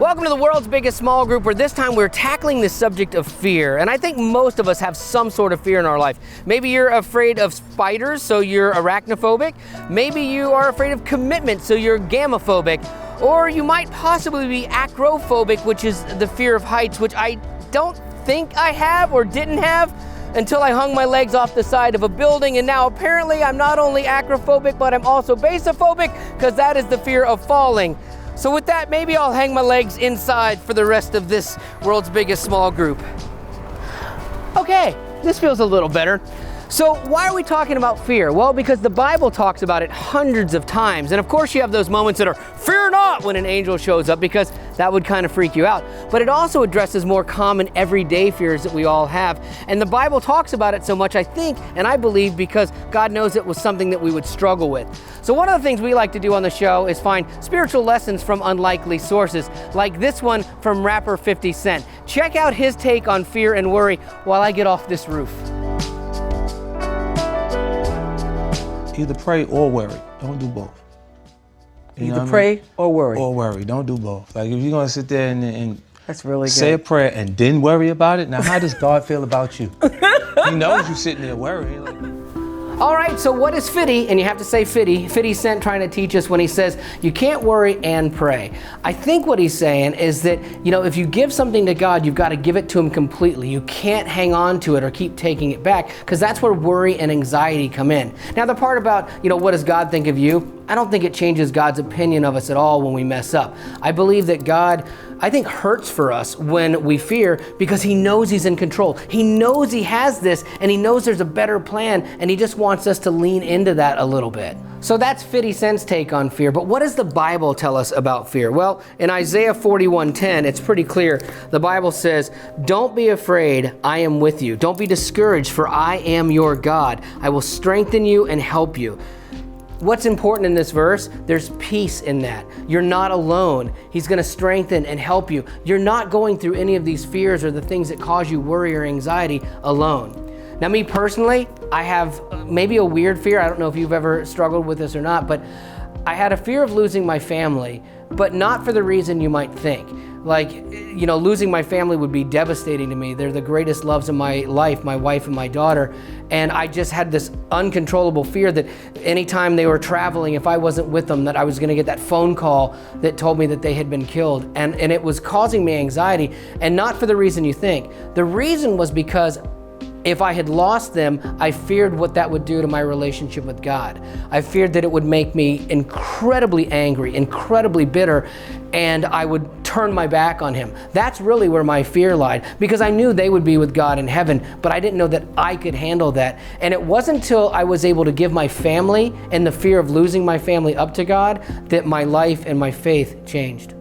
Welcome to the world's biggest small group, where this time we're tackling the subject of fear. And I think most of us have some sort of fear in our life. Maybe you're afraid of spiders, so you're arachnophobic. Maybe you are afraid of commitment, so you're gammophobic. Or you might possibly be acrophobic, which is the fear of heights, which I don't think I have or didn't have until I hung my legs off the side of a building. And now apparently I'm not only acrophobic, but I'm also basophobic, because that is the fear of falling. So with that, maybe I'll hang my legs inside for the rest of this world's biggest small group. Okay, this feels a little better. So why are we talking about fear? Well, because the Bible talks about it hundreds of times. And of course you have those moments that are, fear not, when an angel shows up, because that would kind of freak you out. But it also addresses more common everyday fears that we all have. And the Bible talks about it so much, I think, and I believe, because God knows it was something that we would struggle with. So one of the things we like to do on the show is find spiritual lessons from unlikely sources, like this one from rapper 50 Cent. Check out his take on fear and worry while I get off this roof. Either pray or worry. Don't do both. Either pray or worry. Or worry. Don't do both. Like, if you're going to sit there and that's really good. Say a prayer and then worry about it, now how does God feel about you? He knows you sitting there worrying. All right, so what is 50? And you have to say 50. 50 Cent trying to teach us when he says you can't worry and pray. I think what he's saying is that, if you give something to God, you've got to give it to him completely. You can't hang on to it or keep taking it back, because that's where worry and anxiety come in. Now, the part about, what does God think of you? I don't think it changes God's opinion of us at all when we mess up. I believe that God, hurts for us when we fear, because he knows he's in control. He knows he has this, and he knows there's a better plan, and he just wants us to lean into that a little bit. So that's 50 Cent's take on fear. But what does the Bible tell us about fear? Well, in Isaiah 41:10, it's pretty clear. The Bible says, "Don't be afraid, I am with you. Don't be discouraged, for I am your God. I will strengthen you and help you." What's important in this verse? There's peace in that. You're not alone. He's going to strengthen and help you. You're not going through any of these fears or the things that cause you worry or anxiety alone. Now, me personally, I have maybe a weird fear. I don't know if you've ever struggled with this or not, but I had a fear of losing my family, but not for the reason you might think. Like, losing my family would be devastating to me. They're the greatest loves of my life, my wife and my daughter. And I just had this uncontrollable fear that anytime they were traveling, if I wasn't with them, that I was gonna get that phone call that told me that they had been killed. And it was causing me anxiety, and not for the reason you think. The reason was because if I had lost them, I feared what that would do to my relationship with God. I feared that it would make me incredibly angry, incredibly bitter, and I would turn my back on him. That's really where my fear lied, because I knew they would be with God in heaven, but I didn't know that I could handle that. And it wasn't until I was able to give my family and the fear of losing my family up to God that my life and my faith changed.